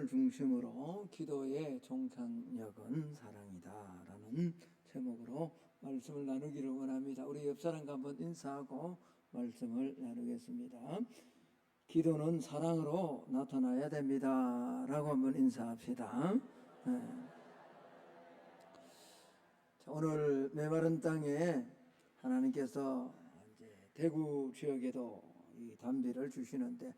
중심으로 기도의 종착역은 사랑이다 라는 제목으로 말씀을 나누기를 원합니다. 우리 옆 사람과 한번 인사하고 말씀을 나누겠습니다. 기도는 사랑으로 나타나야 됩니다 라고 한번 인사합시다. 네. 자, 오늘 메마른 땅에 하나님께서 이제 대구 지역에도 이 담비를 주시는데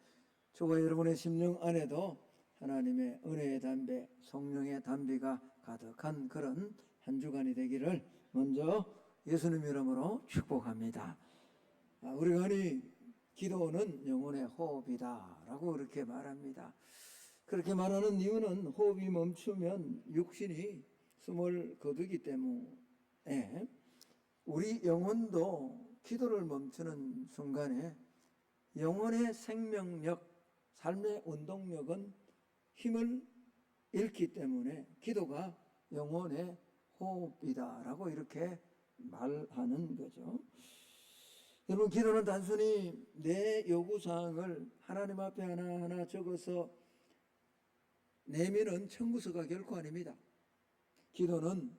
저와 여러분의 심령 안에도 하나님의 은혜의 담비, 성령의 담비가 가득한 그런 한 주간이 되기를 먼저 예수님 이름으로 축복합니다. 우리가 흔히 기도는 영혼의 호흡이다 라고 그렇게 말합니다. 그렇게 말하는 이유는 호흡이 멈추면 육신이 숨을 거두기 때문에 우리 영혼도 기도를 멈추는 순간에 영혼의 생명력, 삶의 운동력은 힘을 잃기 때문에 기도가 영혼의 호흡이다라고 이렇게 말하는 거죠. 여러분, 기도는 단순히 내 요구사항을 하나님 앞에 하나하나 적어서 내미는 청구서가 결코 아닙니다. 기도는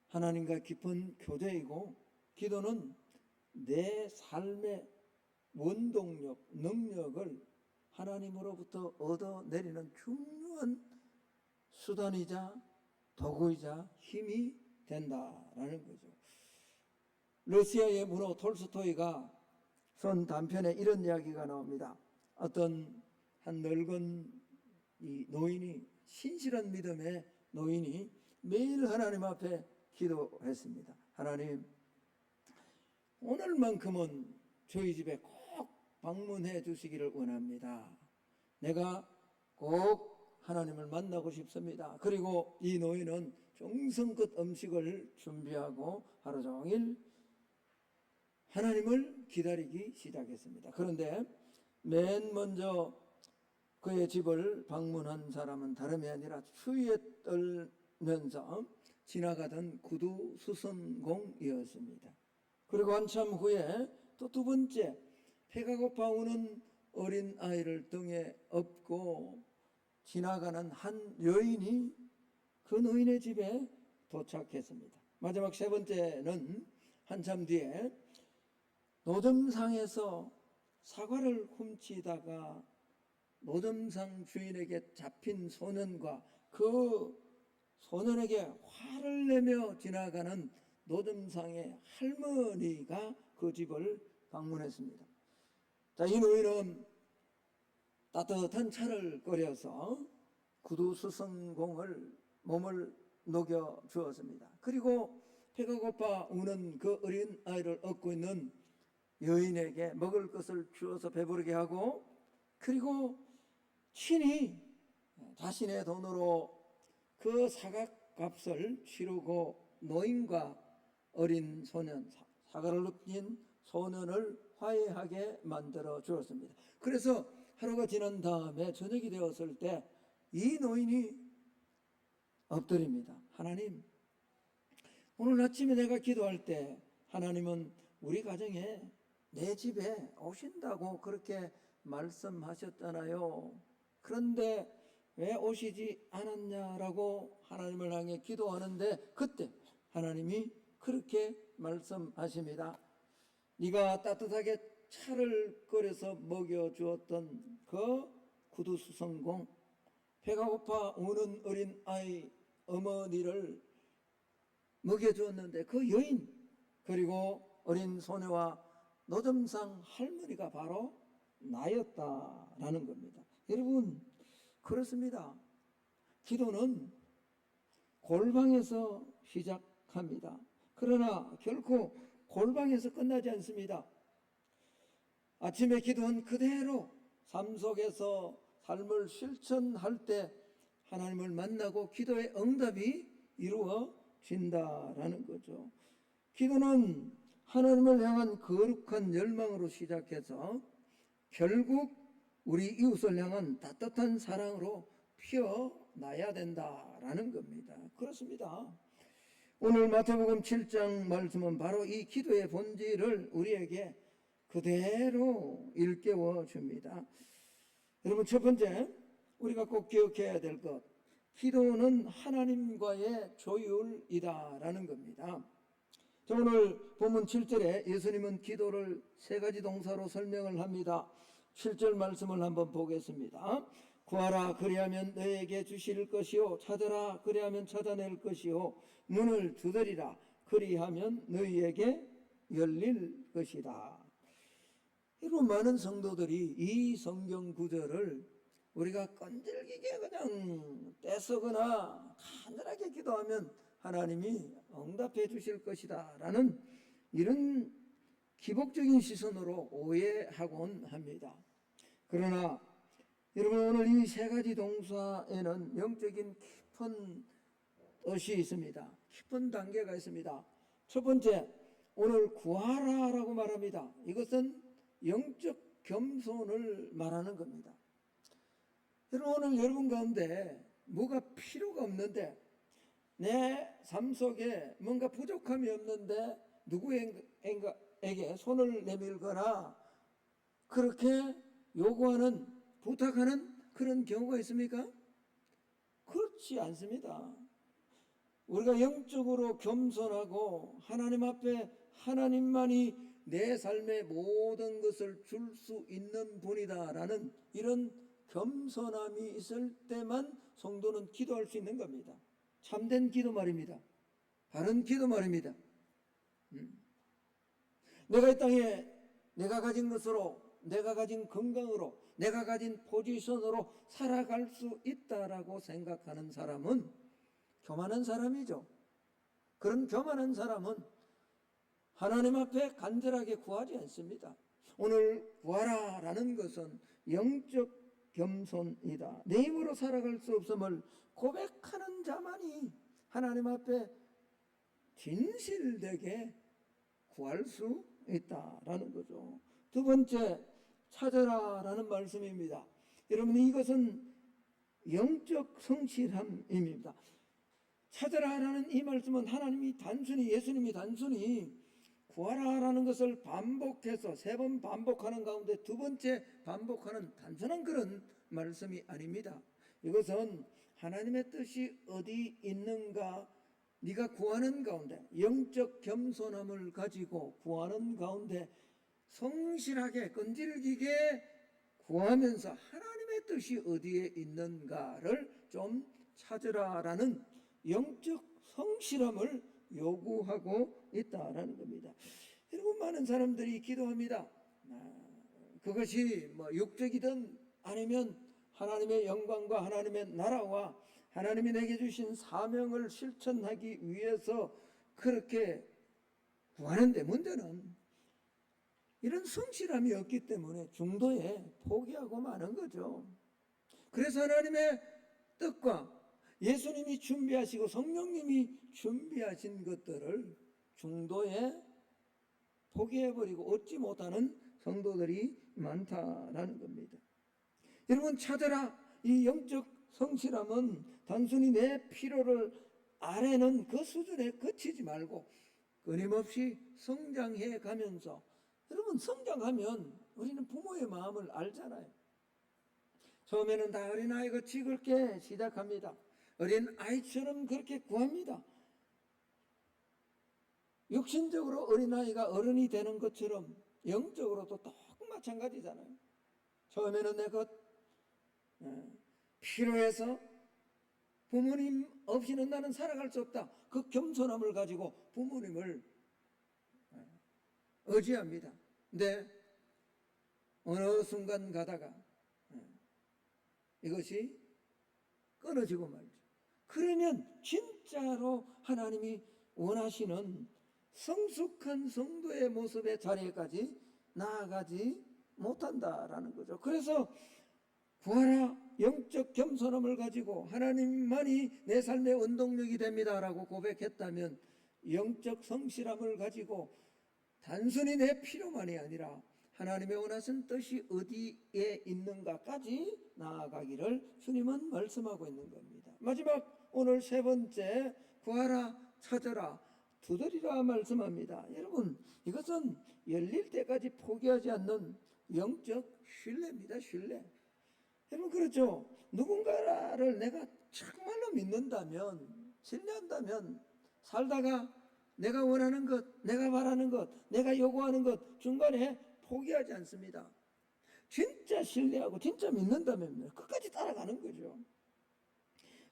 하나님과 깊은 교제이고 기도는 내 삶의 원동력, 능력을 하나님으로부터 얻어내리는 중요한 수단이자 도구이자 힘이 된다라는 거죠. 러시아의 문호 톨스토이가 쓴 단편에 이런 이야기가 나옵니다. 어떤 한 늙은 이 노인이, 신실한 믿음의 노인이 매일 하나님 앞에 기도했습니다. 하나님, 오늘만큼은 저희 집에 꼭 방문해 주시기를 원합니다. 내가 꼭 하나님을 만나고 싶습니다. 그리고 이 노인은 정성껏 음식을 준비하고 하루 종일 하나님을 기다리기 시작했습니다. 그런데 맨 먼저 그의 집을 방문한 사람은 다름이 아니라 추위에 떨면서 지나가던 구두수선공이었습니다. 그리고 한참 후에 또 두 번째, 배가 고파 우는 어린 아이를 등에 업고 지나가는 한 여인이 그 노인의 집에 도착했습니다. 마지막 세 번째는 한참 뒤에 노점상에서 사과를 훔치다가 노점상 주인에게 잡힌 소년과 그 소년에게 화를 내며 지나가는 노점상의 할머니가 그 집을 방문했습니다. 자, 이 노인은 따뜻한 차를 끓여서 구두수선공을 몸을 녹여 주었습니다. 그리고 배가 고파 우는 그 어린 아이를 업고 있는 여인에게 먹을 것을 주어서 배부르게 하고, 그리고 친히 자신의 돈으로 그 사과값을 치르고 노인과 어린 소년, 사과를 느낀 소년을 화해하게 만들어 주었습니다. 그래서 하루가 지난 다음에 저녁이 되었을 때 이 노인이 엎드립니다. 하나님, 오늘 아침에 내가 기도할 때 하나님은 우리 가정에 내 집에 오신다고 그렇게 말씀하셨잖아요. 그런데 왜 오시지 않았냐라고 하나님을 향해 기도하는데 그때 하나님이 그렇게 말씀하십니다. 네가 따뜻하게 차를 끓여서 먹여주었던 그 구두수선공, 배가 고파 우는 어린 아이 어머니를 먹여주었는데 그 여인, 그리고 어린 소녀와 노점상 할머니가 바로 나였다라는 겁니다. 여러분, 그렇습니다. 기도는 골방에서 시작합니다. 그러나 결코 골방에서 끝나지 않습니다. 아침에 기도한 그대로 삶 속에서 삶을 실천할 때 하나님을 만나고 기도의 응답이 이루어진다라는 거죠. 기도는 하나님을 향한 거룩한 열망으로 시작해서 결국 우리 이웃을 향한 따뜻한 사랑으로 피어나야 된다라는 겁니다. 그렇습니다. 오늘 마태복음 7장 말씀은 바로 이 기도의 본질을 우리에게 그대로 일깨워 줍니다. 여러분, 첫 번째, 우리가 꼭 기억해야 될 것, 기도는 하나님과의 조율이다라는 겁니다. 자, 오늘 본문 7절에 예수님은 기도를 세 가지 동사로 설명을 합니다. 7절 말씀을 한번 보겠습니다. 구하라 그리하면 너에게 주실 것이요, 찾으라 그리하면 찾아낼 것이요, 문을 두드리라 그리하면 너희에게 열릴 것이다. 이런 많은 성도들이 이 성경 구절을 우리가 끈질기게 그냥 떼서거나 간절하게 기도하면 하나님이 응답해 주실 것이다 라는 이런 기복적인 시선으로 오해하곤 합니다. 그러나 여러분, 오늘 이 세 가지 동사에는 영적인 깊은 뜻이 있습니다. 깊은 단계가 있습니다. 첫 번째, 오늘 구하라라고 말합니다. 이것은 영적 겸손을 말하는 겁니다. 여러분, 오늘 여러분 가운데 뭐가 필요가 없는데, 내 삶 속에 뭔가 부족함이 없는데 누구에게 손을 내밀거나 그렇게 요구하는, 부탁하는 그런 경우가 있습니까? 그렇지 않습니다. 우리가 영적으로 겸손하고 하나님 앞에 하나님만이 내 삶의 모든 것을 줄 수 있는 분이다라는 이런 겸손함이 있을 때만 성도는 기도할 수 있는 겁니다. 참된 기도 말입니다. 바른 기도 말입니다. 내가 이 땅에 내가 가진 것으로, 내가 가진 건강으로, 내가 가진 포지션으로 살아갈 수 있다라고 생각하는 사람은 교만한 사람이죠. 그런 교만한 사람은 하나님 앞에 간절하게 구하지 않습니다. 오늘 구하라라는 것은 영적 겸손이다. 내 힘으로 살아갈 수 없음을 고백하는 자만이 하나님 앞에 진실되게 구할 수 있다라는 거죠. 두 번째, 찾으라라는 말씀입니다. 여러분, 이것은 영적 성실함입니다. 찾으라라는 이 말씀은 하나님이 단순히, 예수님이 단순히 구하라라는 것을 반복해서 세 번 반복하는 가운데 두 번째 반복하는 단순한 그런 말씀이 아닙니다. 이것은 하나님의 뜻이 어디 있는가, 네가 구하는 가운데 영적 겸손함을 가지고 구하는 가운데 성실하게 끈질기게 구하면서 하나님의 뜻이 어디에 있는가를 좀 찾으라라는 영적 성실함을 요구하고 있다라는 겁니다. 여러분, 많은 사람들이 기도합니다. 그것이 육적이든 아니면 하나님의 영광과 하나님의 나라와 하나님이 내게 주신 사명을 실천하기 위해서 그렇게 구하는데, 문제는 이런 성실함이 없기 때문에 중도에 포기하고 마는 거죠. 그래서 하나님의 뜻과 예수님이 준비하시고 성령님이 준비하신 것들을 중도에 포기해버리고 얻지 못하는 성도들이 많다라는 겁니다. 여러분, 찾으라, 이 영적 성실함은 단순히 내 필요를 아래는 그 수준에 그치지 말고 끊임없이 성장해 가면서, 여러분, 성장하면 우리는 부모의 마음을 알잖아요. 처음에는 다 어린아이가 지글게 시작합니다. 어린아이처럼 그렇게 구합니다. 육신적으로 어린아이가 어른이 되는 것처럼 영적으로도 똑 마찬가지잖아요. 처음에는 내 것 필요해서 부모님 없이는 나는 살아갈 수 없다. 그 겸손함을 가지고 부모님을 의지합니다. 근데 어느 순간 가다가 이것이 끊어지고 말죠. 그러면 진짜로 하나님이 원하시는 성숙한 성도의 모습의 자리에까지 나아가지 못한다라는 거죠. 그래서 구하라, 영적 겸손함을 가지고 하나님만이 내 삶의 원동력이 됩니다라고 고백했다면 영적 성실함을 가지고 단순히 내 필요만이 아니라 하나님의 원하신 뜻이 어디에 있는가까지 나아가기를 주님은 말씀하고 있는 겁니다. 마지막, 오늘 세 번째, 구하라, 찾아라, 두드리라 말씀합니다. 여러분, 이것은 열릴 때까지 포기하지 않는 영적 신뢰입니다. 신뢰. 여러분 그렇죠? 누군가를 내가 정말로 믿는다면, 신뢰한다면 살다가 내가 원하는 것, 내가 바라는 것, 내가 요구하는 것 중간에 포기하지 않습니다. 진짜 신뢰하고 진짜 믿는다면 끝까지 따라가는 거죠.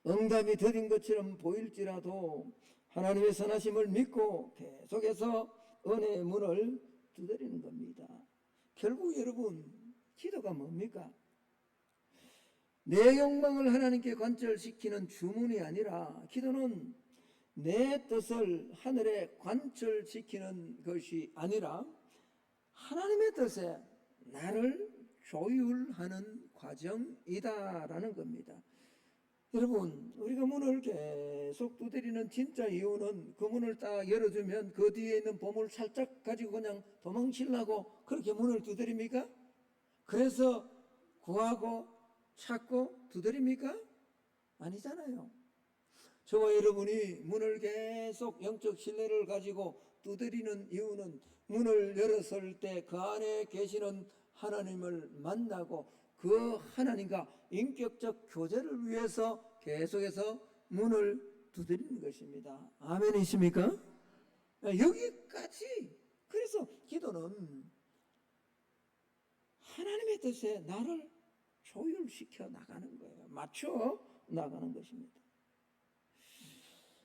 응답이 더딘 것처럼 보일지라도 하나님의 선하심을 믿고 계속해서 은혜의 문을 두드리는 겁니다. 결국 여러분, 기도가 뭡니까? 내 욕망을 하나님께 관철시키는 주문이 아니라, 기도는 내 뜻을 하늘에 관철시키는 것이 아니라 하나님의 뜻에 나를 조율하는 과정이다라는 겁니다. 여러분, 우리가 문을 계속 두드리는 진짜 이유는 그 문을 딱 열어주면 그 뒤에 있는 보물 살짝 가지고 그냥 도망치려고 그렇게 문을 두드립니까? 그래서 구하고 찾고 두드립니까? 아니잖아요. 저와 여러분이 문을 계속 영적 신뢰를 가지고 두드리는 이유는 문을 열었을 때 그 안에 계시는 하나님을 만나고 그 하나님과 인격적 교제를 위해서 계속해서 문을 두드리는 것입니다. 아멘이십니까? 여기까지. 그래서 기도는 하나님의 뜻에 나를 조율시켜 나가는 거예요. 맞춰 나가는 것입니다.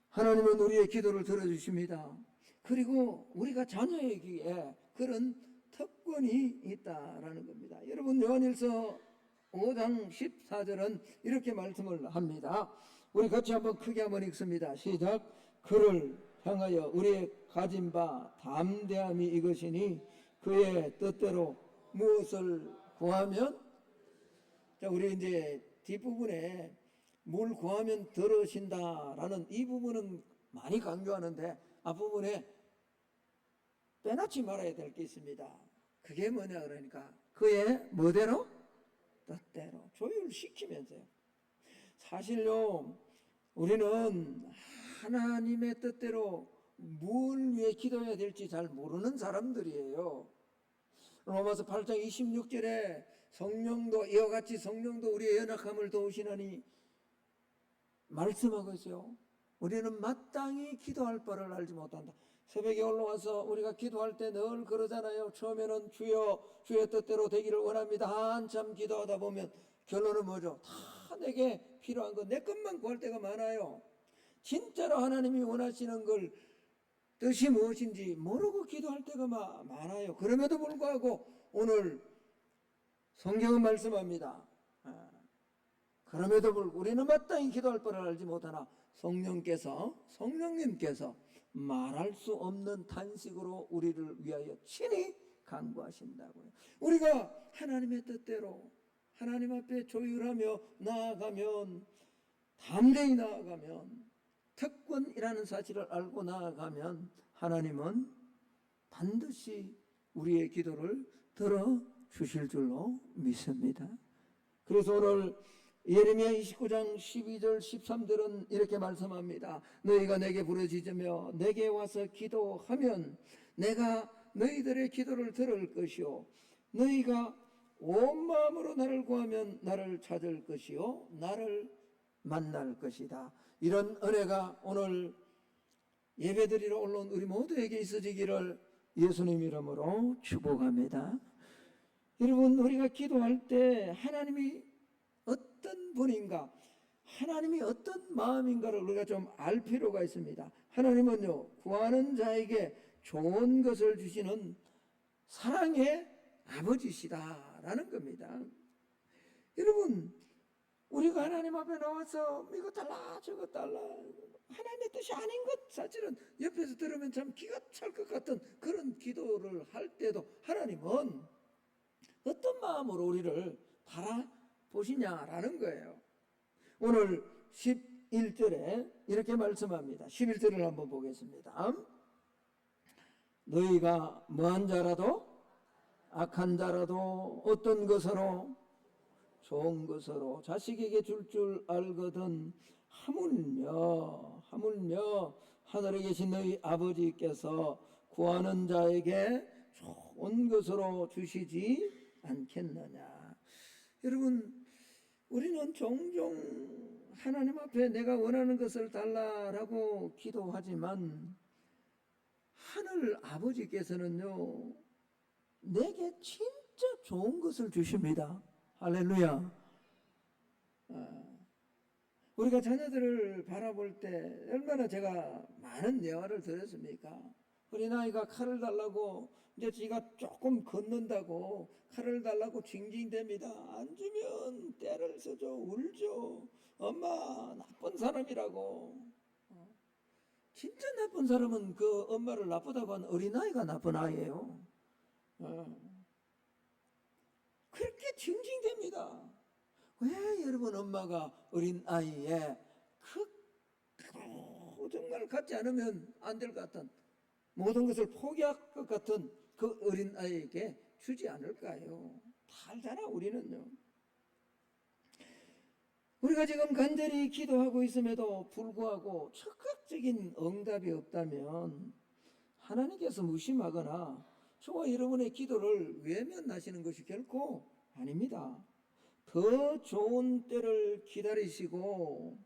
하나님은 우리의 기도를 들어주십니다. 그리고 우리가 자녀에게 그런 특권이 있다라는 겁니다. 여러분, 요한일서 5장 14절은 이렇게 말씀을 합니다. 우리 같이 한번 크게 한번 읽습니다. 시작. 그를 향하여 우리의 가진 바 담대함이 이것이니 그의 뜻대로 무엇을 구하면, 자, 우리 이제 뒷부분에 뭘 구하면 들으신다라는 이 부분은 많이 강조하는데 앞부분에 빼놓지 말아야 될 게 있습니다. 그게 뭐냐 그러니까 그의 뭐대로? 뜻대로 조율시키면서요. 사실요, 우리는 하나님의 뜻대로 뭘 위해 기도해야 될지 잘 모르는 사람들이에요. 로마서 8장 26절에 성령도 이와 같이 성령도 우리의 연약함을 도우시나니 말씀하고 있어요. 우리는 마땅히 기도할 바를 알지 못한다. 새벽에 올라와서 우리가 기도할 때 늘 그러잖아요. 처음에는 주여 주의 뜻대로 되기를 원합니다. 한참 기도하다 보면 결론은 뭐죠? 다 내게 필요한 거 내 것만 구할 때가 많아요. 진짜로 하나님이 원하시는 걸 뜻이 무엇인지 모르고 기도할 때가 많아요. 그럼에도 불구하고 오늘 성경은 말씀합니다. 그럼에도 불구하고 우리는 마땅히 기도할 바를 알지 못하나 성령님께서 말할 수 없는 탄식으로 우리를 위하여 친히 간구하신다고요. 우리가 하나님의 뜻대로 하나님 앞에 조율하며 나아가면, 담대히 나아가면, 특권이라는 사실을 알고 나아가면 하나님은 반드시 우리의 기도를 들어주실 줄로 믿습니다. 그래서 오늘 예레미야 29장 12절 13절은 이렇게 말씀합니다. 너희가 내게 부르짖으며 내게 와서 기도하면 내가 너희들의 기도를 들을 것이요 너희가 온 마음으로 나를 구하면 나를 찾을 것이요 나를 만날 것이다. 이런 은혜가 오늘 예배드리러 올라온 우리 모두에게 있어지기를 예수님 이름으로 축복합니다. 여러분, 우리가 기도할 때 하나님이 어떤 분인가, 하나님이 어떤 마음인가를 우리가 좀 알 필요가 있습니다. 하나님은요, 구하는 자에게 좋은 것을 주시는 사랑의 아버지시다라는 겁니다. 여러분, 우리가 하나님 앞에 나와서 이거 달라 저거 달라 하나님의 뜻이 아닌 것 사실은 옆에서 들으면 참 기가 찰 것 같은 그런 기도를 할 때도 하나님은 어떤 마음으로 우리를 바라보시냐라는 거예요. 오늘 11절에 이렇게 말씀합니다. 11절을 한번 보겠습니다. 너희가 뭐한 자라도 악한 자라도 어떤 것으로 좋은 것으로 자식에게 줄 알거든 하물며 하늘에 계신 너희 아버지께서 구하는 자에게 좋은 것으로 주시지 않겠느냐. 여러분, 우리는 종종 하나님 앞에 내가 원하는 것을 달라라고 기도하지만 하늘 아버지께서는요, 내게 진짜 좋은 것을 주십니다. 할렐루야. 우리가 자녀들을 바라볼 때 얼마나 제가 많은 예화를 들었습니까? 어린아이가 칼을 달라고 이제 지가 조금 걷는다고 칼을 달라고 징징댑니다. 안 주면 때를 써줘, 울죠. 엄마 나쁜 사람이라고. 진짜 나쁜 사람은 그 엄마를 나쁘다고 하는 어린아이가 나쁜 아이예요. 그렇게 징징댑니다. 왜 여러분 엄마가 어린아이에 정말 갖지 않으면 안 될 것 같은 모든 것을 포기할 것 같은 그 어린아이에게 주지 않을까요? 다 알잖아 우리는요. 우리가 지금 간절히 기도하고 있음에도 불구하고 적극적인 응답이 없다면 하나님께서 무심하거나 저와 여러분의 기도를 외면하시는 것이 결코 아닙니다. 더 좋은 때를 기다리시고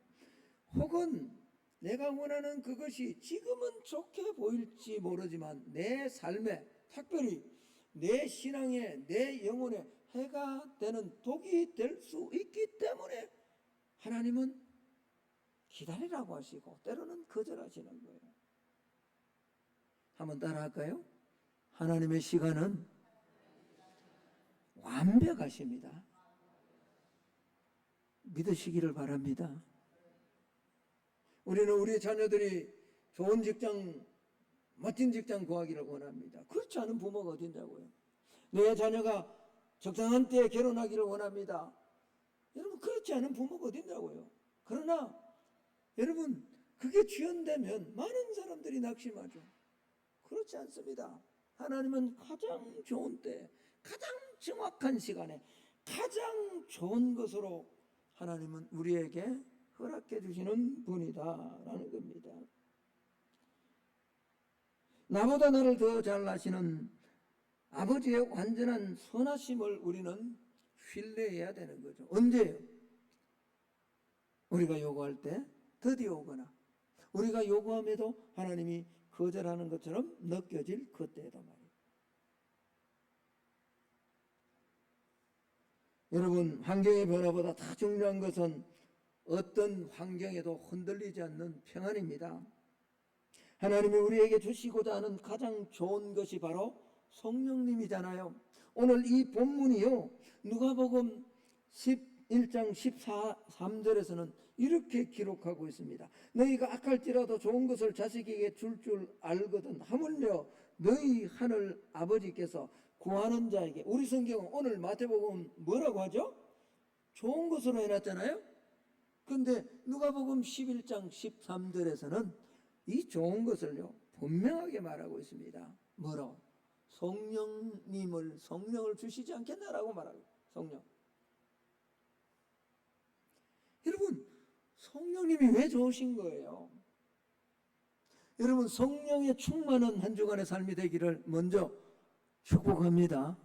혹은 내가 원하는 그것이 지금은 좋게 보일지 모르지만 내 삶에 특별히 내 신앙에 내 영혼에 해가 되는 독이 될 수 있기 때문에 하나님은 기다리라고 하시고 때로는 거절하시는 거예요. 한번 따라 할까요? 하나님의 시간은 완벽하십니다. 믿으시기를 바랍니다. 우리는 우리 자녀들이 좋은 직장, 멋진 직장 구하기를 원합니다. 그렇지 않은 부모가 어딘다고요? 내 자녀가 적당한 때에 결혼하기를 원합니다. 여러분 그렇지 않은 부모가 어딘다고요? 그러나 여러분 그게 지연되면 많은 사람들이 낙심하죠. 그렇지 않습니다. 하나님은 가장 좋은 때, 가장 정확한 시간에 가장 좋은 것으로 하나님은 우리에게 허락해 주시는 분이다라는 겁니다. 나보다 나를 더 잘 아시는 아버지의 완전한 선하심을 우리는 신뢰해야 되는 거죠. 언제요? 우리가 요구할 때 드디어 오거나 우리가 요구함에도 하나님이 거절하는 것처럼 느껴질 그때에도 말이에요. 여러분 환경의 변화보다 더 중요한 것은 어떤 환경에도 흔들리지 않는 평안입니다. 하나님이 우리에게 주시고자 하는 가장 좋은 것이 바로 성령님이잖아요. 오늘 이 본문이요 누가복음 11장 13절에서는 이렇게 기록하고 있습니다. 너희가 악할지라도 좋은 것을 자식에게 줄 알거든 하물며 너희 하늘 아버지께서 구하는 자에게, 우리 성경은 오늘 마태복음 뭐라고 하죠? 좋은 것으로 해놨잖아요. 그런데 누가복음 11장 13절에서는 이 좋은 것을요 분명하게 말하고 있습니다. 뭐라고? 성령을 주시지 않겠나라고 말하고. 성령. 여러분 성령님이 왜 좋으신 거예요? 여러분 성령의 충만한 한 주간의 삶이 되기를 먼저 축복합니다.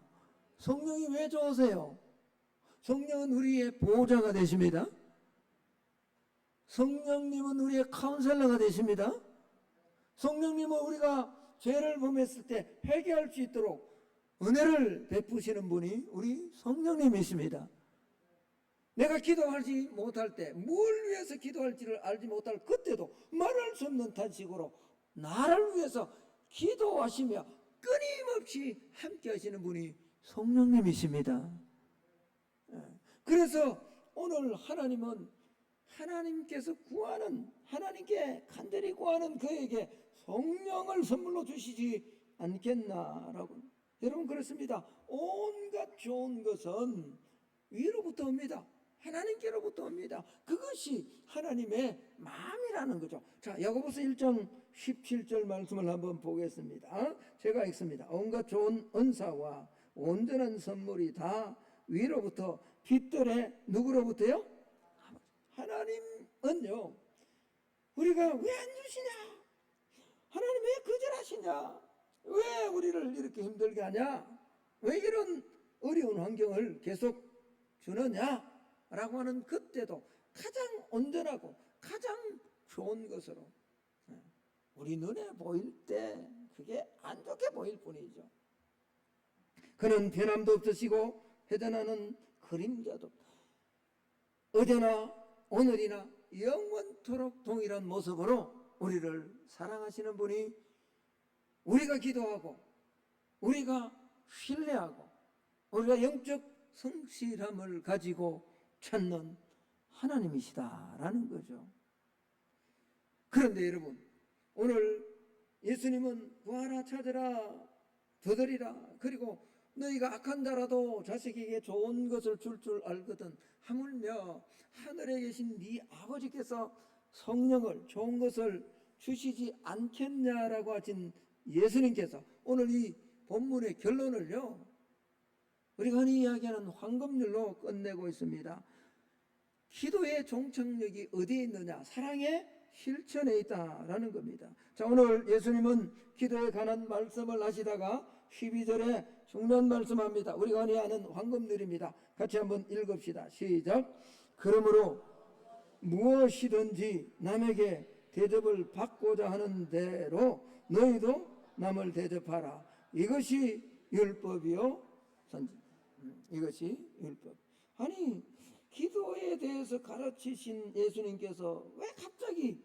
성령이 왜 좋으세요? 성령은 우리의 보호자가 되십니다. 성령님은 우리의 카운셀러가 되십니다. 성령님은 우리가 죄를 범했을 때 회개할 수 있도록 은혜를 베푸시는 분이 우리 성령님이십니다. 내가 기도하지 못할 때, 뭘 위해서 기도할지를 알지 못할 그때도 말할 수 없는 탄식으로 나를 위해서 기도하시며 끊임없이 함께 하시는 분이 성령님이십니다. 그래서 오늘 하나님은 하나님께서 구하는, 하나님께 간절히 구하는 그에게 성령을 선물로 주시지 않겠나라고. 여러분 그렇습니다. 온갖 좋은 것은 위로부터 옵니다. 하나님께로부터 옵니다. 그것이 하나님의 마음이라는 거죠. 자, 야고보서 1장 17절 말씀을 한번 보겠습니다. 제가 읽습니다. 온갖 좋은 은사와 온전한 선물이 다 위로부터 빛들의 누구로부터요? 하나님은요 우리가 왜 안 주시냐? 하나님 왜 거절하시냐? 왜 우리를 이렇게 힘들게 하냐? 왜 이런 어려운 환경을 계속 주느냐? 라고 하는 그때도 가장 온전하고 가장 좋은 것으로 우리 눈에 보일 때 그게 안 좋게 보일 뿐이죠. 그는 변함도 없으시고 회전하는 그림자도 어제나 오늘이나 영원토록 동일한 모습으로 우리를 사랑하시는 분이 우리가 기도하고 우리가 신뢰하고 우리가 영적 성실함을 가지고 찾는 하나님이시다라는 거죠. 그런데 여러분, 오늘 예수님은 구하라 찾으라 두드리라, 그리고 너희가 악한 자라도 자식에게 좋은 것을 줄 알거든 하물며 하늘에 계신 네 아버지께서 성령을 좋은 것을 주시지 않겠냐라고 하신 예수님께서 오늘 이 본문의 결론을요, 우리가 흔히 이야기하는 황금률로 끝내고 있습니다. 기도의 종착역이 어디에 있느냐? 사랑의 실천에 있다라는 겁니다. 자, 오늘 예수님은 기도에 관한 말씀을 하시다가 12절에 중요한 말씀합니다. 우리가 흔히 아는 황금률입니다. 같이 한번 읽읍시다. 시작. 그러므로 무엇이든지 남에게 대접을 받고자 하는 대로 너희도 남을 대접하라. 이것이 율법이요 선지. 이것이 율법. 아니, 기도에 대해서 가르치신 예수님께서 왜 갑자기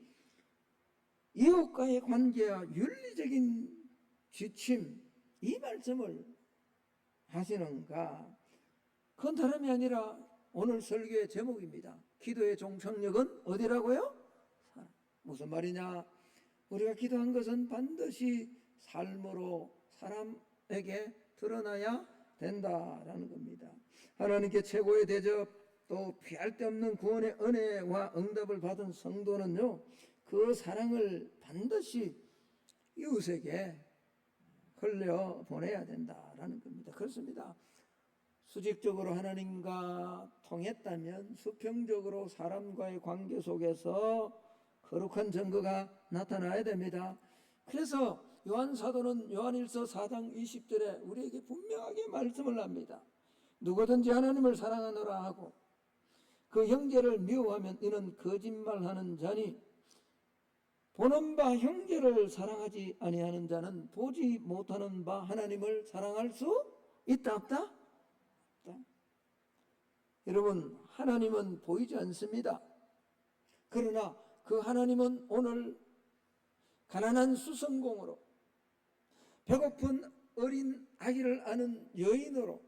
이웃과의 관계와 윤리적인 지침, 이 말씀을 하시는가? 그건 다름이 아니라 오늘 설교의 제목입니다. 기도의 종착역은 어디라고요? 무슨 말이냐? 우리가 기도한 것은 반드시 삶으로 사람에게 드러나야 된다라는 겁니다. 하나님께 최고의 대접, 또 피할 데 없는 구원의 은혜와 응답을 받은 성도는요, 그 사랑을 반드시 이웃에게 흘려 보내야 된다라는 겁니다. 그렇습니다. 수직적으로 하나님과 통했다면 수평적으로 사람과의 관계 속에서 거룩한 증거가 나타나야 됩니다. 그래서 요한 사도는 요한일서 4장 20절에 우리에게 분명하게 말씀을 합니다. 누구든지 하나님을 사랑하노라 하고 그 형제를 미워하면 이는 거짓말하는 자니 보는 바 형제를 사랑하지 아니하는 자는 보지 못하는 바 하나님을 사랑할 수 있다 없다? 없다. 여러분, 하나님은 보이지 않습니다. 그러나 그 하나님은 오늘 가난한 수성공으로, 배고픈 어린 아기를 아는 여인으로,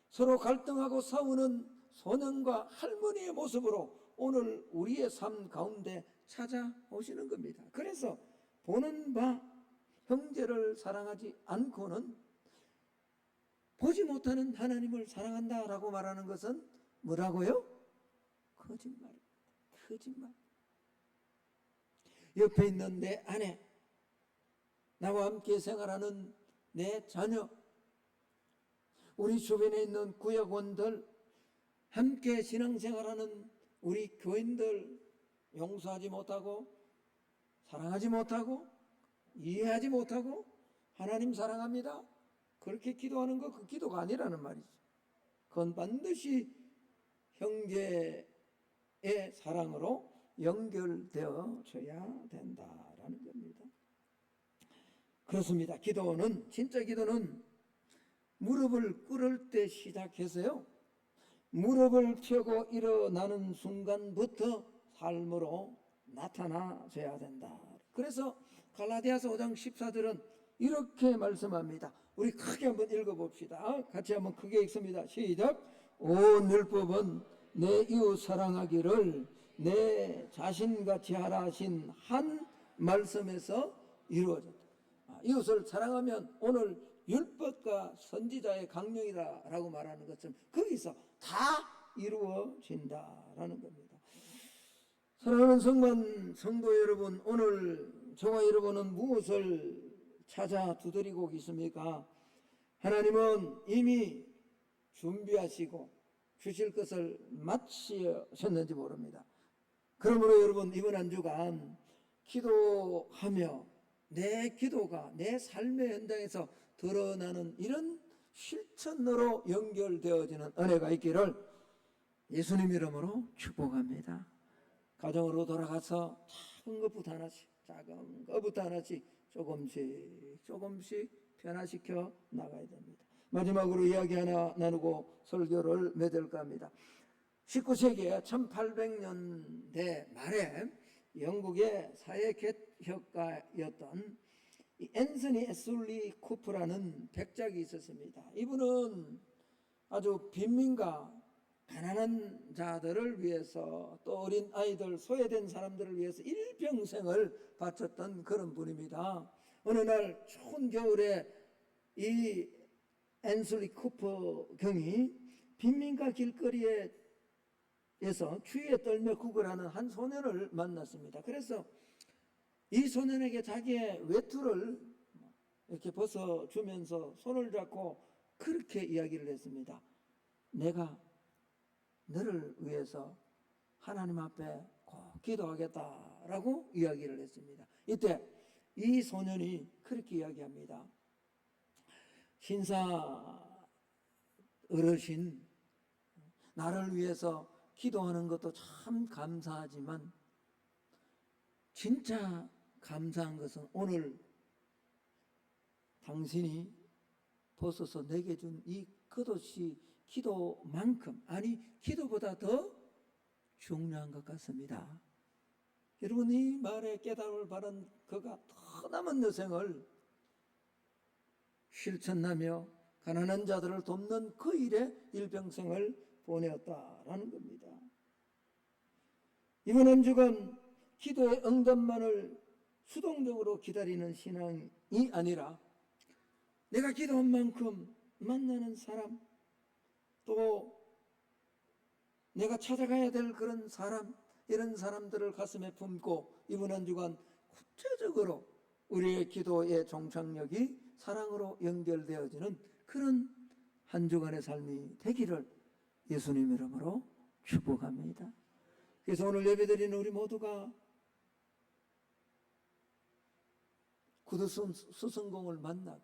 서로 갈등하고 싸우는 소년과 할머니의 모습으로 오늘 우리의 삶 가운데 찾아오시는 겁니다. 그래서 보는 바 형제를 사랑하지 않고는 보지 못하는 하나님을 사랑한다라고 말하는 것은 뭐라고요? 거짓말입니다. 거짓말. 옆에 있는 내 아내, 나와 함께 생활하는 내 자녀, 우리 주변에 있는 구역원들, 함께 신앙생활하는 우리 교인들 용서하지 못하고 사랑하지 못하고 이해하지 못하고 하나님 사랑합니다, 그렇게 기도하는 거 그 기도가 아니라는 말이죠. 그건 반드시 형제의 사랑으로 연결되어져야 된다라는 겁니다. 그렇습니다. 기도는, 진짜 기도는 무릎을 꿇을 때 시작해서요, 무릎을 펴고 일어나는 순간부터 삶으로 나타나줘야 된다. 그래서 갈라디아서 5장 14절은 이렇게 말씀합니다. 우리 크게 한번 읽어봅시다. 같이 한번 크게 읽습니다. 시작. 온 율법은 내 이웃 사랑하기를 내 자신같이 하라 하신 한 말씀에서 이루어졌다. 이웃을 사랑하면 오늘 율법과 선지자의 강령이다라고 말하는 것처럼 거기서 다 이루어진다라는 겁니다. 사랑하는 성도 여러분, 오늘 저와 여러분은 무엇을 찾아 두드리고 있습니까? 하나님은 이미 준비하시고 주실 것을 마치셨는지 모릅니다. 그러므로 여러분, 이번 한 주간 기도하며 내 기도가 내 삶의 현장에서 드러나는 이런 실천으로 연결되어지는 은혜가 있기를 예수님 이름으로 축복합니다. 가정으로 돌아가서 작은 것부터 하나씩 조금씩 변화시켜 나가야 됩니다. 마지막으로 이야기 하나 나누고 설교를 맺을까 합니다. 19세기 1800년대 말에 영국의 사회개혁가였던 앤서니 애슐리 쿠퍼라는 백작이 있었습니다. 이분은 아주 빈민가 가난한 자들을 위해서 또 어린 아이들 소외된 사람들을 위해서 일평생을 바쳤던 그런 분입니다. 어느 날 추운 겨울에 이 앤슬리 쿠퍼 경이 빈민가 길거리에서 추위에 떨며 구걸하는 한 소년을 만났습니다. 그래서 이 소년에게 자기의 외투를 이렇게 벗어주면서 손을 잡고 그렇게 이야기를 했습니다. 내가 너를 위해서 하나님 앞에 꼭 기도하겠다라고 이야기를 했습니다. 이때 이 소년이 그렇게 이야기합니다. 신사 어르신, 나를 위해서 기도하는 것도 참 감사하지만 진짜 감사한 것은 오늘 당신이 벗어서 내게 준 이 겉옷이 기도만큼, 아니 기도보다 더 중요한 것 같습니다. 여러분, 이 말에 깨달음을 받은 그가 더 남은 여생을 실천하며 가난한 자들을 돕는 그 일에 일평생을 보내었다라는 겁니다. 이번 한 주간 기도의 응답만을 수동적으로 기다리는 신앙이 아니라 내가 기도한 만큼 만나는 사람, 또 내가 찾아가야 될 그런 사람, 이런 사람들을 가슴에 품고 이번 한 주간 구체적으로 우리의 기도의 종착역이 사랑으로 연결되어지는 그런 한 주간의 삶이 되기를 예수님 이름으로 축복합니다. 그래서 오늘 예배드리는 우리 모두가 구두 수성공을 만나고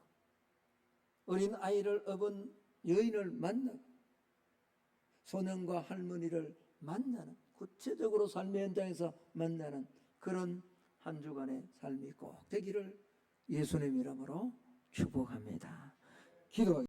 어린 아이를 업은 여인을 만나고 소년과 할머니를 만나는, 구체적으로 삶의 현장에서 만나는 그런 한 주간의 삶이 꼭 되기를 예수님 이름으로 축복합니다. 기도하겠습니다.